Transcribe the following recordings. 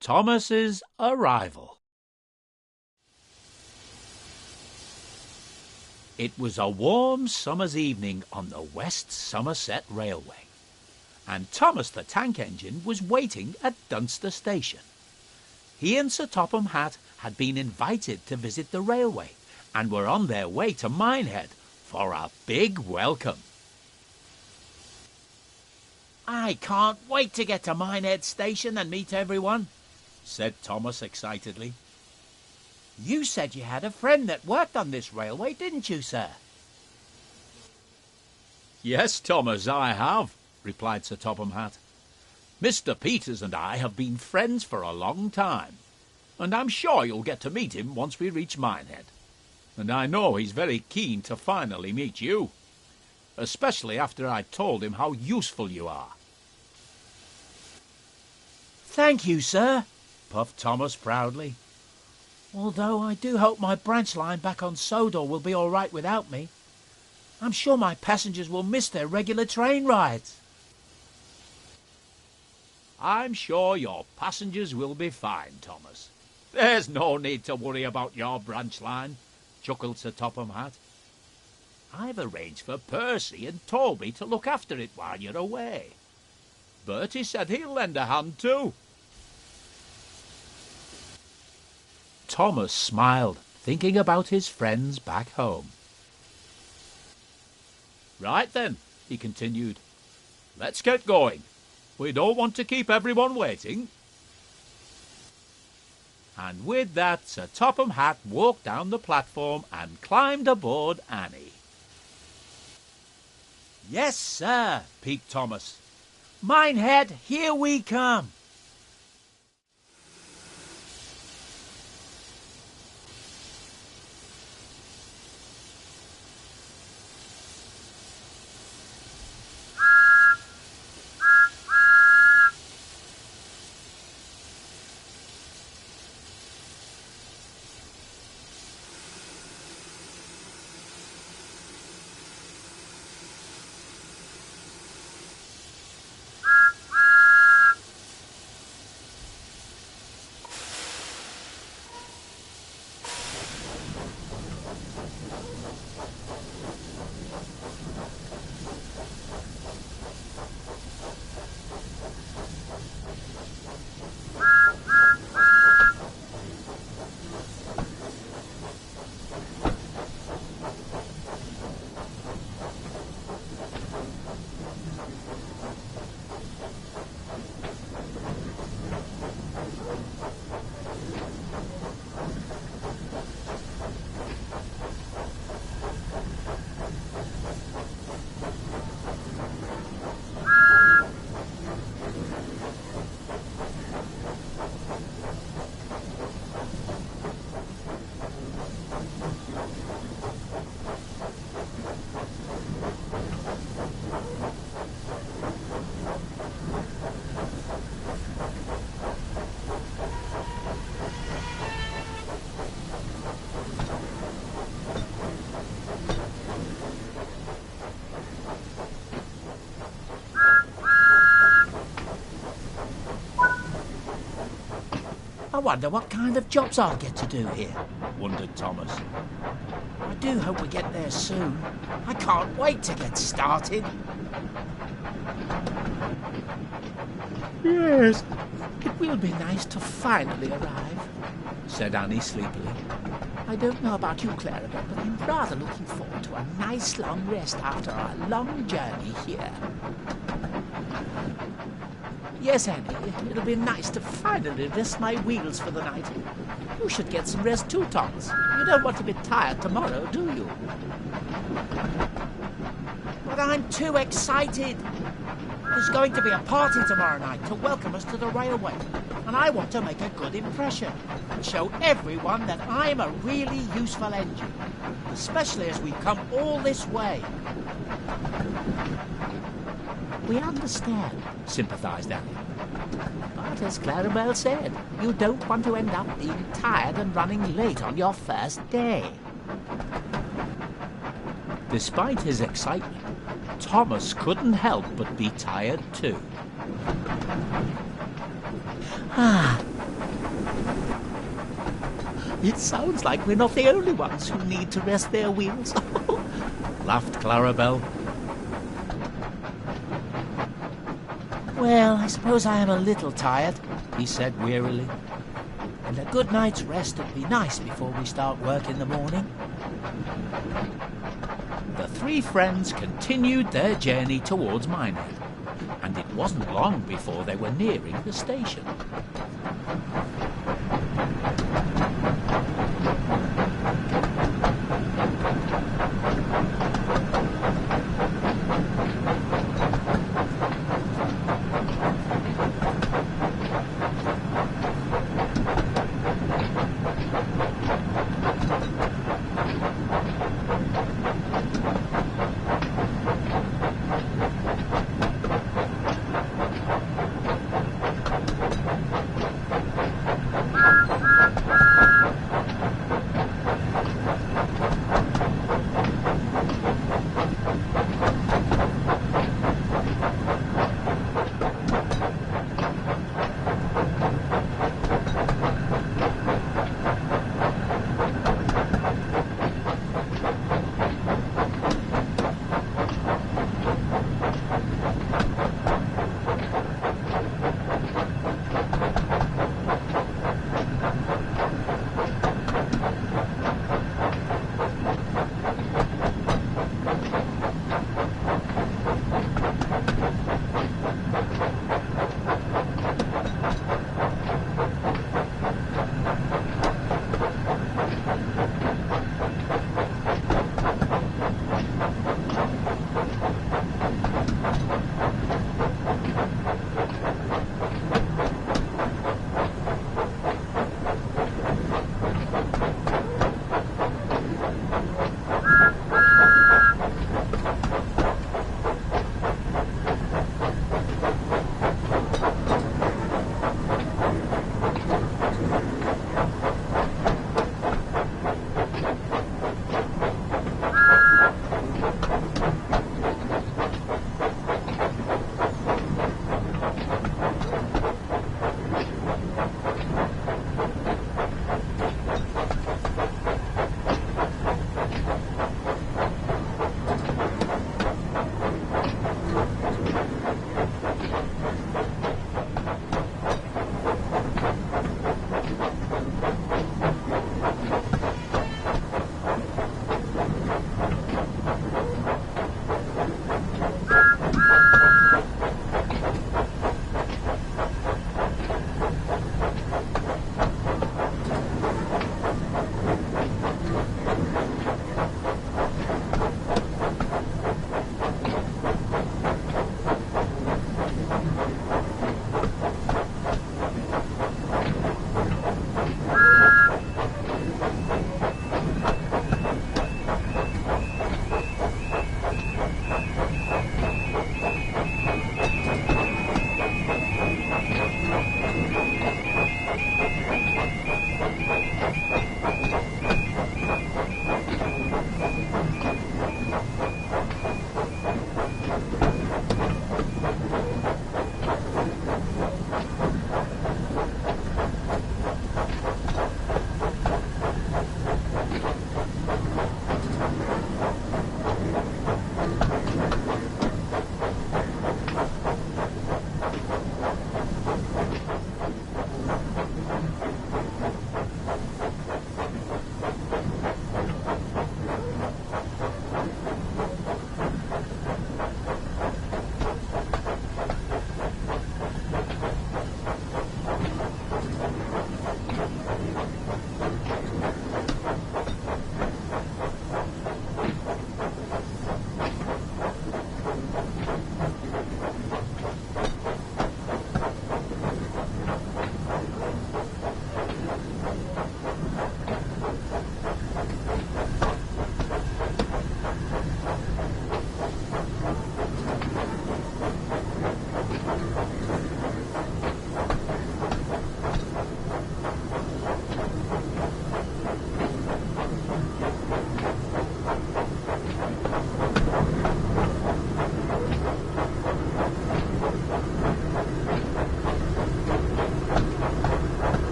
Thomas's arrival. It was a warm summer's evening on the West Somerset Railway, and Thomas the Tank Engine was waiting at Dunster Station. He and Sir Topham Hatt had been invited to visit the railway and were on their way to Minehead for a big welcome. "I can't wait to get to Minehead Station and meet everyone," said Thomas excitedly. "You said you had a friend that worked on this railway, didn't you, sir?" "Yes, Thomas, I have," replied Sir Topham Hatt. "Mr. Peters and I have been friends for a long time, and I'm sure you'll get to meet him once we reach Minehead. And I know he's very keen to finally meet you, especially after I told him how useful you are." "Thank you, sir," puffed Thomas proudly. "Although I do hope my branch line back on Sodor will be all right without me. I'm sure my passengers will miss their regular train rides." "I'm sure your passengers will be fine, Thomas. There's no need to worry about your branch line," chuckled Sir Topham Hatt. "I've arranged for Percy and Toby to look after it while you're away. Bertie said he'll lend a hand too." Thomas smiled, thinking about his friends back home. "Right then," he continued, "let's get going. We don't want to keep everyone waiting." And with that, Sir Topham Hatt walked down the platform and climbed aboard Annie. "Yes, sir," peeped Thomas. "Minehead, here we come." "I wonder what kind of jobs I'll get to do here," wondered Thomas. "I do hope we get there soon. I can't wait to get started." "Yes, it will be nice to finally arrive," said Annie sleepily. "I don't know about you, Clarabelle, but I'm rather looking forward to a nice long rest after our long journey here." "Yes, Annie, it'll be nice to finally rest my wheels for the night. You should get some rest too, Thomas. You don't want to be tired tomorrow, do you?" "But I'm too excited. There's going to be a party tomorrow night to welcome us to the railway, and I want to make a good impression and show everyone that I'm a really useful engine, especially as we've come all this way." "We understand," sympathised Annie. "But as Clarabelle said, you don't want to end up being tired and running late on your first day." Despite his excitement, Thomas couldn't help but be tired too. It sounds like we're not the only ones who need to rest their wheels, laughed Clarabelle. Well, I suppose I am a little tired, he said wearily. And a good night's rest would be nice before we start work in the morning. The three friends continued their journey towards Minehead, and it wasn't long before they were nearing the station.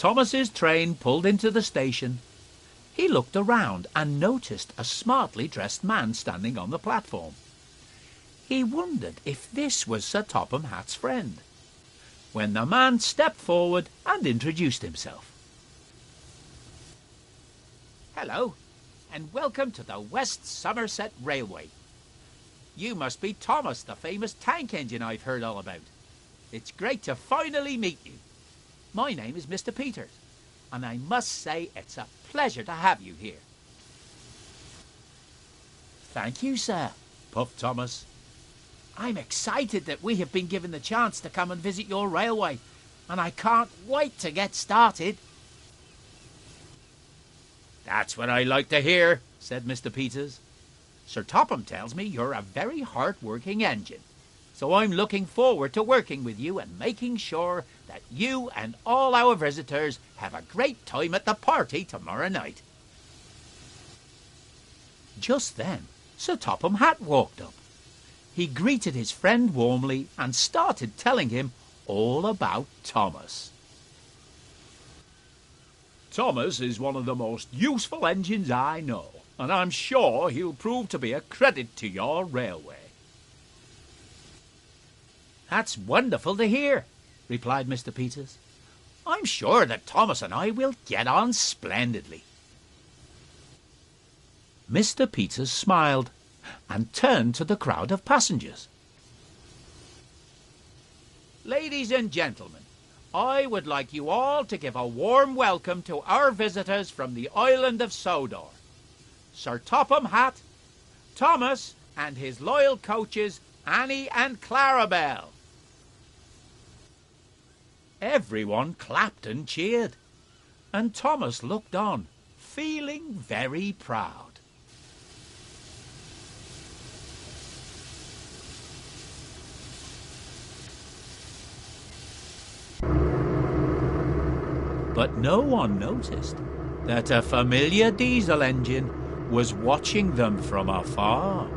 Thomas's train pulled into the station, he looked around and noticed a smartly dressed man standing on the platform. He wondered if this was Sir Topham Hatt's friend, when the man stepped forward and introduced himself. "Hello, and welcome to the West Somerset Railway. You must be Thomas, the famous tank engine I've heard all about. It's great to finally meet you. My name is Mr. Peters, and I must say it's a pleasure to have you here." "Thank you, sir," puffed Thomas. "I'm excited that we have been given the chance to come and visit your railway, and I can't wait to get started." "That's what I like to hear," said Mr. Peters. "Sir Topham tells me you're a very hard-working engine, so I'm looking forward to working with you and making sure that you and all our visitors have a great time at the party tomorrow night." Just then, Sir Topham Hatt walked up. He greeted his friend warmly and started telling him all about Thomas. "Thomas is one of the most useful engines I know, and I'm sure he'll prove to be a credit to your railway." "That's wonderful to hear," replied Mr. Peters. "I'm sure that Thomas and I will get on splendidly." Mr. Peters smiled and turned to the crowd of passengers. "Ladies and gentlemen, I would like you all to give a warm welcome to our visitors from the island of Sodor, Sir Topham Hatt, Thomas, and his loyal coaches Annie and Clarabelle." Everyone clapped and cheered, and Thomas looked on, feeling very proud. But no one noticed that a familiar diesel engine was watching them from afar.